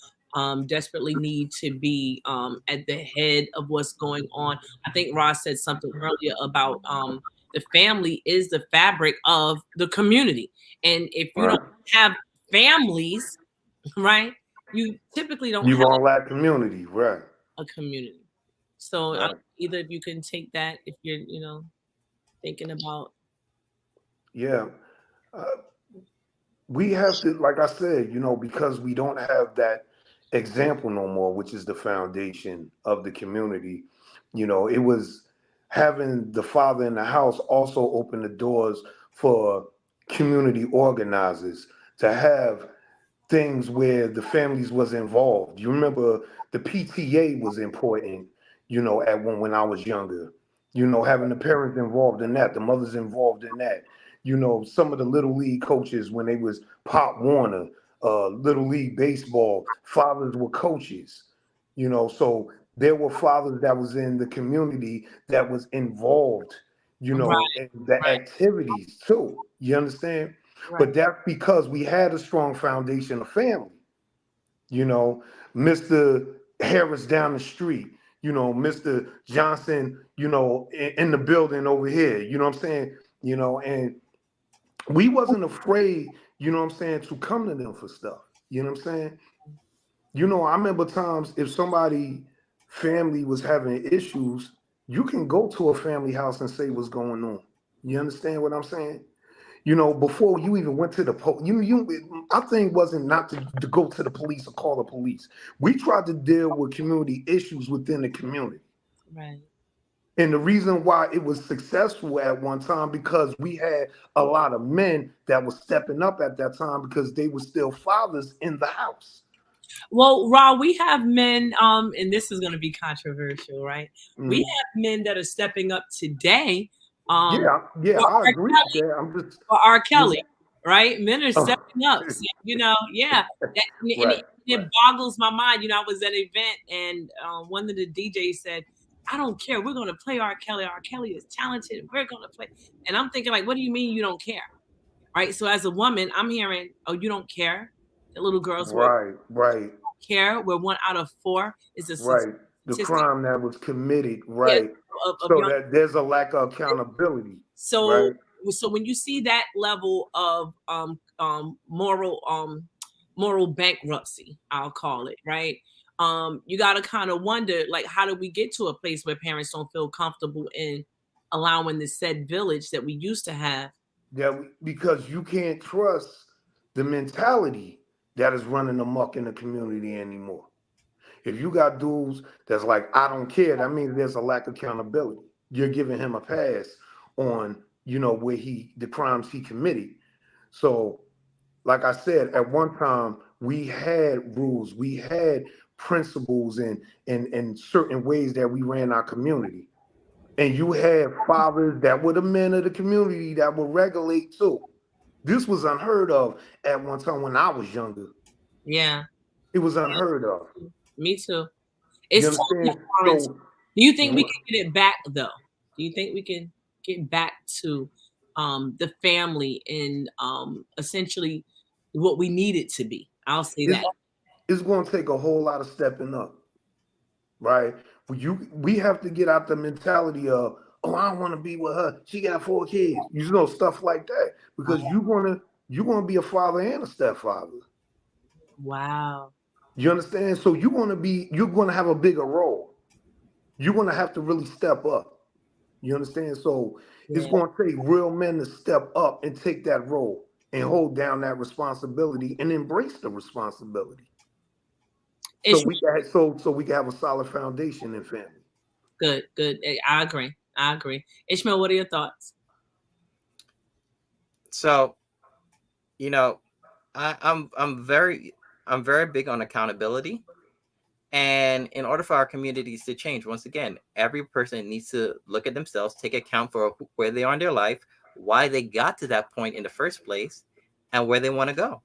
desperately need to be at the head of what's going on? I think Ross said something earlier about the family is the fabric of the community, and if you don't have families, right, you typically don't You have won't lack community, right? a community. So Right. either of you can take that if you're, thinking about. Yeah. Uh, we have to, like I said, because we don't have that example no more, which is the foundation of the community. It was having the father in the house also open the doors for community organizers to have things where the families was involved. You remember the PTA was important, at when I was younger. Having the parents involved in that, the mothers involved in that. Some of the little league coaches when they was Pop Warner, little league baseball, fathers were coaches. So there were fathers that was in the community that was involved, Right, in the right, activities too. You understand? right. But that's because we had a strong foundation of family. You know, Mr. Harris down the street, Mr. Johnson, in the building over here, you know what I'm saying? And we wasn't afraid, what I'm saying, to come to them for stuff. You know what I'm saying? I remember times if somebody family was having issues, you can go to a family house and say what's going on. You understand what I'm saying? Before you even went to the police, our thing wasn't not to go to the police or call the police. We tried to deal with community issues within the community. Right. And the reason why it was successful at one time because we had a lot of men that were stepping up at that time because they were still fathers in the house. Well, Ra, we have men, and this is going to be controversial, right? We Mm. have men that are stepping up today, Yeah, for I R. agree with Kelly, that. I'm just, for R. you Kelly, right? Men are know, stepping up, so, yeah. And right, it boggles my mind. I was at an event, and one of the DJs said, "I don't care. We're going to play R. Kelly. R. Kelly is talented. We're going to play." And I'm thinking, like, what do you mean you don't care? Right? So as a woman, I'm hearing, "Oh, you don't care." The little girls will right. care, where 1 out of 4 is a Right. The statistic. crime that was committed, Yes, right. of So young. that there's a lack of accountability, So right? when you see that level of moral bankruptcy, I'll call it, right? You got to kind of wonder, like, how do we get to a place where parents don't feel comfortable in allowing the said village that we used to have? Because you can't trust the mentality that is running amok in the community anymore. If you got dudes that's like, I don't care, that means there's a lack of accountability. You're giving him a pass on, where the crimes he committed. So, like I said, at one time we had rules, we had principles and certain ways that we ran our community. And you had fathers that were the men of the community that would regulate too. This was unheard of at one time when I was younger. Yeah, It was unheard of. me too. It's You totally understand? foreign. So Do you think we what, can get it back though? Do you think we can get back to the family and essentially what we need it to be? I'll say it's that. it's going to take a whole lot of stepping up, right? We have to get out the mentality of, oh, I don't want to be with her. She got 4 kids. You know, stuff like that. Because you're gonna be a father and a stepfather. Wow. You understand? So you're gonna have a bigger role. You're gonna have to really step up. You understand? So it's Yeah. gonna take real men to step up and take that role and hold down that responsibility and embrace the responsibility. So Ishmael, we can have a solid foundation in family. good, good. I agree. I agree. Ishmael, what are your thoughts? So, you know, I'm very big on accountability. And in order for our communities to change, once again, every person needs to look at themselves, take account for where they are in their life, why they got to that point in the first place, and where they want to go.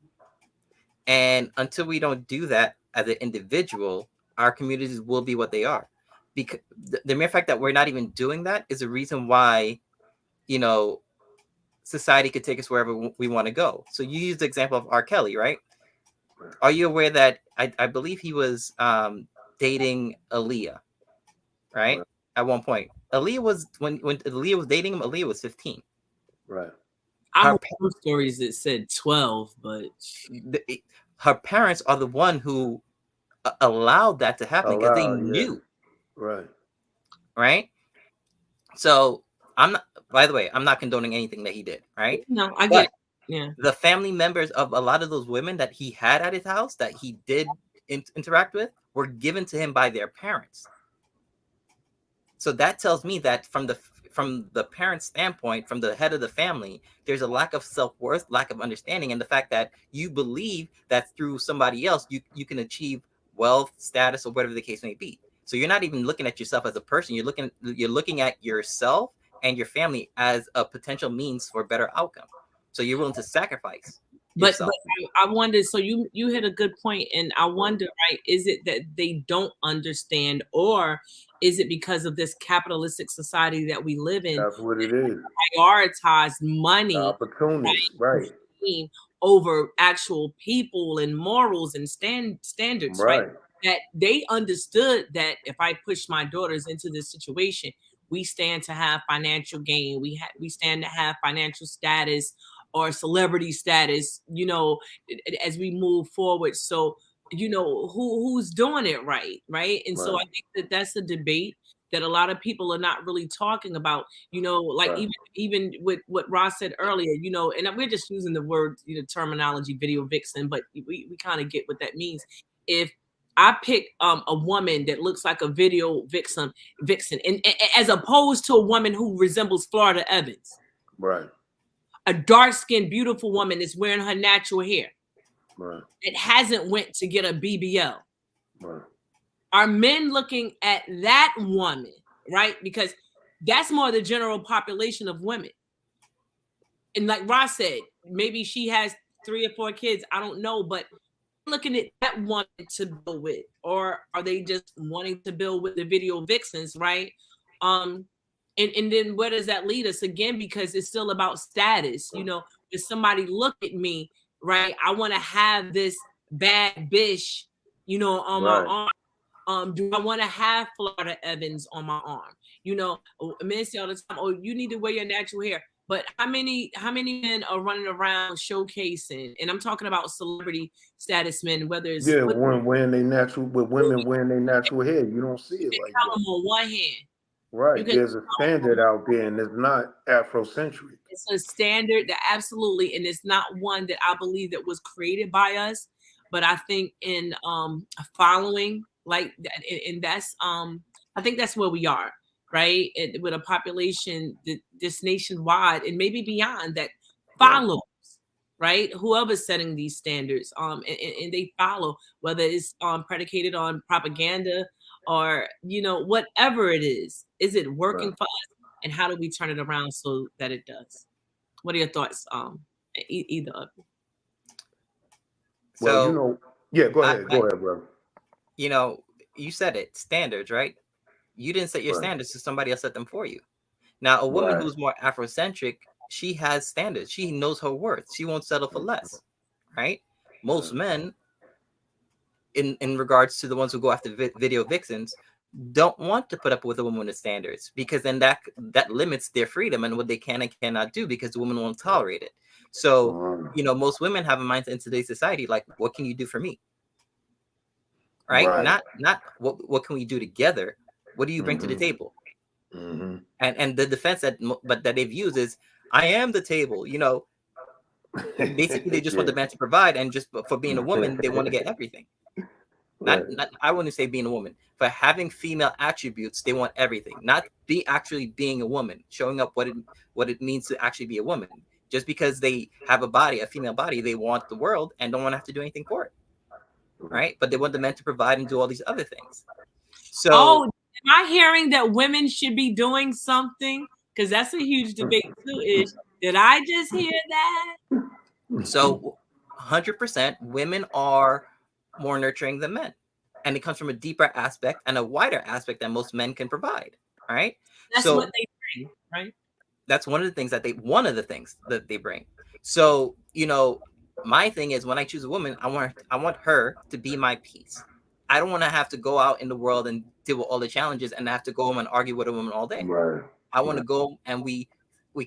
And until we don't do that as an individual, our communities will be what they are. Because the mere fact that we're not even doing that is a reason why, you know, society could take us wherever we want to go. So you used the example of R. Kelly, right? Are you aware that I believe he was dating Aaliyah, right? Right, At one point, Aaliyah was when Aaliyah was dating him. Aaliyah was 15. right, I Her heard some stories that said 12, but her parents are the one who allowed that to happen because they allowed, yeah, knew, right, right? So I'm not. By the way, I'm not condoning anything that he did, right? no, I get But it. Yeah. the family members of a lot of those women that he had at his house that he did interact with were given to him by their parents. So that tells me that from the parent standpoint, from the head of the family, there's a lack of self-worth, lack of understanding, and the fact that you believe that through somebody else you can achieve wealth, status, or whatever the case may be. So you're not even looking at yourself as a person. You're looking at yourself and your family as a potential means for a better outcome. So you're willing to sacrifice But yourself. I wondered. So you hit a good point, and I right. wonder, right? Is it that they don't understand, or is it because of this capitalistic society that we live in, That's what it is. prioritize money, Opportunists, right, team over actual people and morals and standards, right? right, That they understood that if I push my daughters into this situation, we stand to have financial gain. We stand to have financial status or celebrity status, as we move forward. So, who's doing it right, right? And so I right, think that that's a debate that a lot of people are not really talking about, like right, even with what Ross said earlier, and we're just using the word, terminology, video vixen, but we kind of get what that means. If I pick a woman that looks like a video vixen, and as opposed to a woman who resembles Florida Evans, right, a dark-skinned, beautiful woman that's wearing her natural hair, right, that hasn't went to get a BBL. right, Are men looking at that woman, right? Because that's more the general population of women. And like Ross said, maybe she has 3 or 4 kids. I don't know, but looking at that woman to build with, or are they just wanting to build with the video vixens, right? Um, and then where does that lead us again? Because it's still about status. If somebody look at me, right? I want to have this bad bitch, on my right. arm. Do I want to have Florida Evans on my arm? Men say all the time, "Oh, you need to wear your natural hair." But how many men are running around showcasing? And I'm talking about celebrity status men, whether it's Yeah, with when wearing they natural, with women wearing their natural hair, you don't see it like count that. them on one hand. You Right. can There's a standard out there, and it's not Afrocentric. It's a standard that absolutely, and it's not one that I believe that was created by us, but I think in following like that, and that's I think that's where we are, right? With a population this nationwide and maybe beyond that Right. follows, right? Whoever's setting these standards, and they follow, whether it's predicated on propaganda or whatever it is. Is it Right. working for us? And how do we turn it around so that it does? What are your thoughts, either of you? Well, So yeah. Go I, ahead. I Go ahead, brother. you know, you said it, standards, right? You didn't set your Right. standards, so somebody else set them for you. Now, a woman Right. who's more Afrocentric, she has standards. She knows her worth. She won't settle for less, right? Most men, in regards to the ones who go after video vixens, don't want to put up with a woman with standards, because then that limits their freedom and what they can and cannot do, because the woman won't tolerate it. So, most women have a mindset in today's society like, what can you do for me? Right? Right. Not what can we do together? What do you bring to the table? And the defense that they've used is, I am the table. Basically they just want the man to provide, and just for being a woman, they want to get everything. Not I wouldn't say being a woman, for having female attributes, they want everything. Not be actually being a woman, showing up what it means to actually be a woman. Just because they have a female body, they want the world and don't want to have to do anything for it. Right? But they want the men to provide and do all these other things. So am I hearing that women should be doing something? Because that's a huge debate too. Did I just hear that? So 100% women are more nurturing than men. And it comes from a deeper aspect and a wider aspect than most men can provide. Right? That's what they bring, right? That's one of the things that they bring. So, my thing is, when I choose a woman, I want her to be my peace. I don't want to have to go out in the world and deal with all the challenges and have to go home and argue with a woman all day. Right. I want to go and we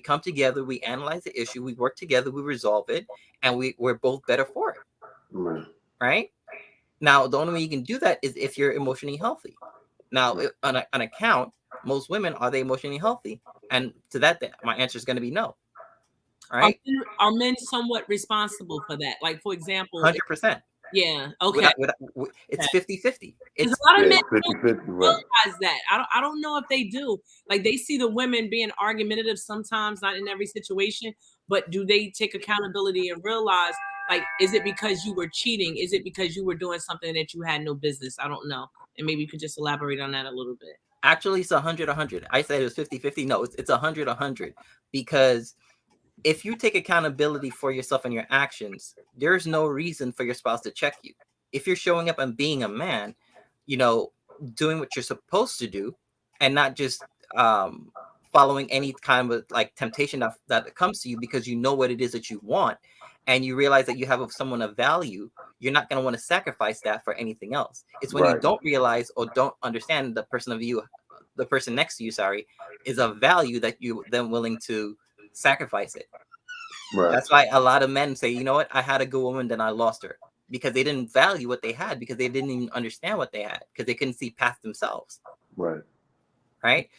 come together, we analyze the issue, we work together, we resolve it, and we're both better for it. Right? Now, the only way you can do that is if you're emotionally healthy. Now, on account, most women, are they emotionally healthy? And to that, my answer is going to be no. Right? Are men somewhat responsible for that? Like, for example, 100%. Yeah. Okay. It's 50-50. It's a lot of men 50-50, don't realize that. I don't know if they do. Like, they see the women being argumentative sometimes, not in every situation, but do they take accountability and realize, like, is it because you were cheating? Is it because you were doing something that you had no business? I don't know. And maybe you could just elaborate on that a little bit. Actually, it's 100-100. I said it was 50-50. No, it's 100-100, because if you take accountability for yourself and your actions, there's no reason for your spouse to check you. If you're showing up and being a man, doing what you're supposed to do, and not just following any kind of like temptation that comes to you, because you know what it is that you want, and you realize that you have someone of value, you're not going to want to sacrifice that for anything else. It's when you don't realize or don't understand the person next to you, is of value, that you then willing to sacrifice it. Right. That's why a lot of men say, you know what, I had a good woman, then I lost her, because they didn't value what they had, because they didn't even understand what they had, because they couldn't see past themselves. Right.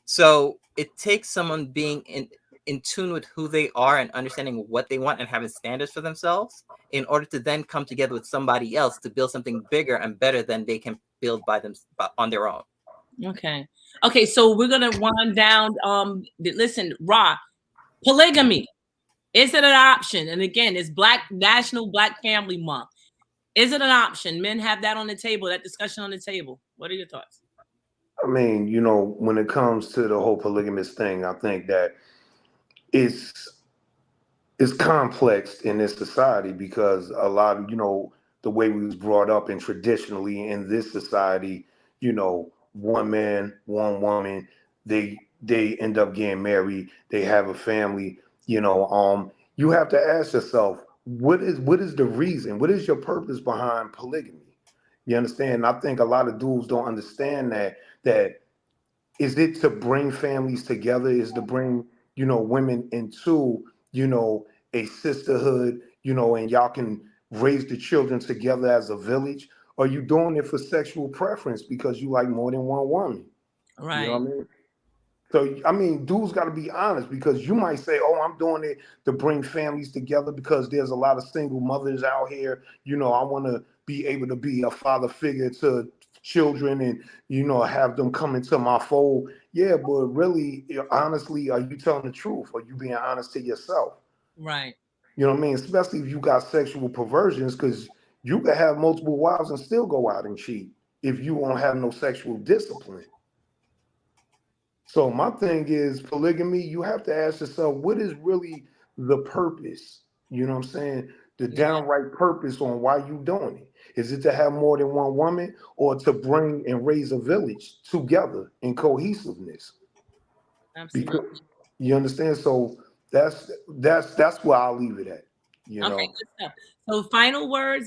So it takes someone being in tune with who they are and understanding what they want and having standards for themselves in order to then come together with somebody else to build something bigger and better than they can build on their own. Okay, so we're gonna wind down. Listen, Ra, polygamy, is it an option? And again, it's National Black Family Month. Is it an option? Men have that on the table, that discussion on the table. What are your thoughts? I mean, when it comes to the whole polygamous thing, I think that it's complex in this society, because a lot of, the way we was brought up, and traditionally in this society, one man, one woman, they end up getting married, they have a family, you have to ask yourself, what is the reason? What is your purpose behind polygamy? You understand? I think a lot of dudes don't understand that is it to bring families together, is to bring, women into, a sisterhood, and y'all can raise the children together as a village? Or are you doing it for sexual preference because you like more than one woman? Right. You know what I mean? So, I mean, dudes got to be honest, because you might say, oh, I'm doing it to bring families together because there's a lot of single mothers out here. I want to be able to be a father figure to children and, have them come into my fold. Yeah, but really, honestly, are you telling the truth? Are you being honest to yourself? Right. You know what I mean? Especially if you got sexual perversions, because you could have multiple wives and still go out and cheat if you won't have no sexual discipline. So my thing is, polygamy, you have to ask yourself, what is really the purpose? You know what I'm saying? the downright purpose on why you doing it. Is it to have more than one woman, or to bring and raise a village together in cohesiveness? Absolutely. Because you understand. So that's where I'll leave it at. You Okay, know. good stuff. So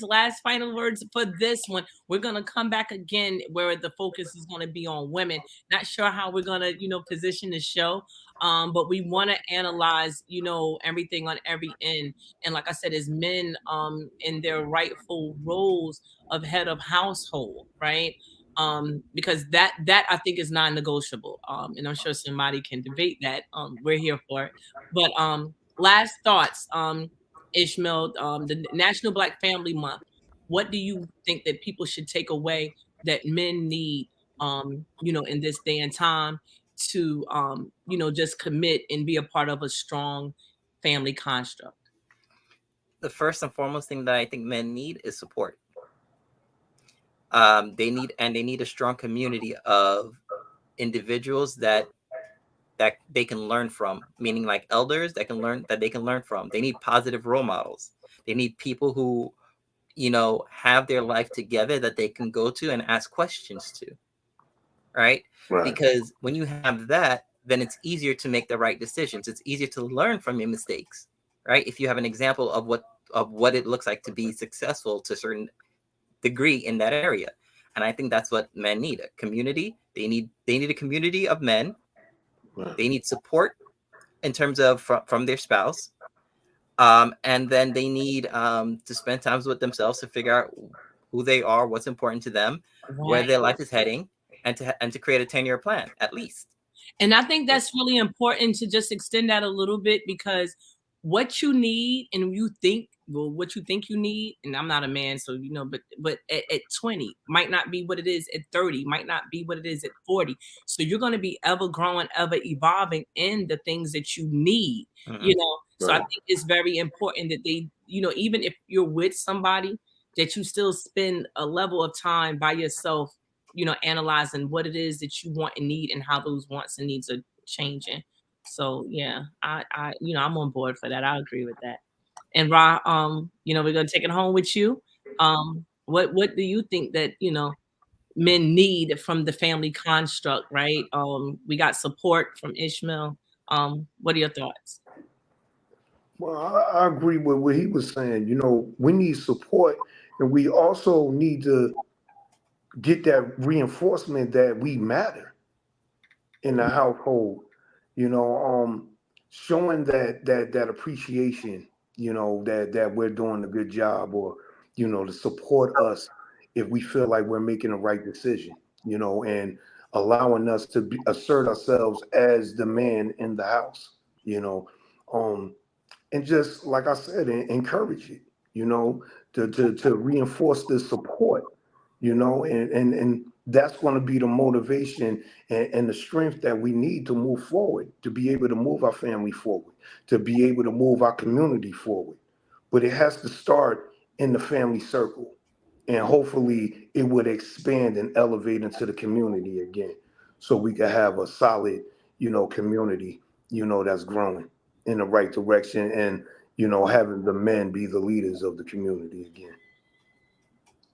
last final words for this one. We're gonna come back again where the focus is gonna be on women. Not sure how we're gonna, position the show. But we want to analyze, everything on every end. And like I said, as men in their rightful roles of head of household, right? Because that I think is non-negotiable. And I'm sure somebody can debate that. We're here for it. But last thoughts. Ishmael, the National Black Family Month. What do you think that people should take away that men need, in this day and time to, just commit and be a part of a strong family construct? The first and foremost thing that I think men need is support. They need a strong community of individuals that they can learn from, meaning like elders that they can learn from. They need positive role models. They need people who, have their life together that they can go to and ask questions to. Right? Because when you have that, then it's easier to make the right decisions. It's easier to learn from your mistakes. Right? If you have an example of what it looks like to be successful to a certain degree in that area. And I think that's what men need: a community. They need a community of men. They need support in terms of from their spouse, and then they need to spend times with themselves to figure out who they are, what's important to them, where their life is heading, and to create a 10-year plan at least. And I think that's really important to just extend that a little bit, because what you need and what you think you need, and I'm not a man, so but at 20 might not be what it is at 30, might not be what it is at 40. So you're going to be ever growing, ever evolving in the things that you need, So I think it's very important that they, even if you're with somebody, that you still spend a level of time by yourself, analyzing what it is that you want and need and how those wants and needs are changing. So yeah, I'm on board for that. I agree with that. And Ra, we're gonna take it home with you. What do you think that men need from the family construct, right? We got support from Ishmael. What are your thoughts? Well, I agree with what he was saying. We need support, and we also need to get that reinforcement that we matter in the household. Showing that appreciation. That we're doing a good job, or to support us if we feel like we're making the right decision. And allowing us to assert ourselves as the man in the house. And just like I said, encourage it, to reinforce the support, and that's going to be the motivation and the strength that we need to move forward, to be able to move our family forward, to be able to move our community forward. But it has to start in the family circle, and hopefully it would expand and elevate into the community again, so we can have a solid, community, that's growing in the right direction, and having the men be the leaders of the community again.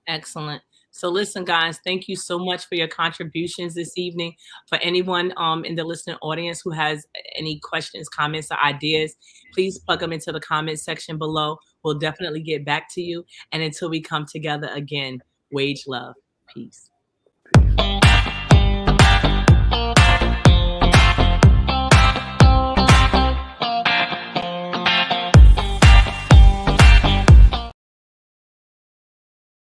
Excellent. So listen, guys, thank you so much for your contributions this evening. For anyone in the listening audience who has any questions, comments, or ideas, please plug them into the comment section below. We'll definitely get back to you. And until we come together again, wage love. Peace. Peace.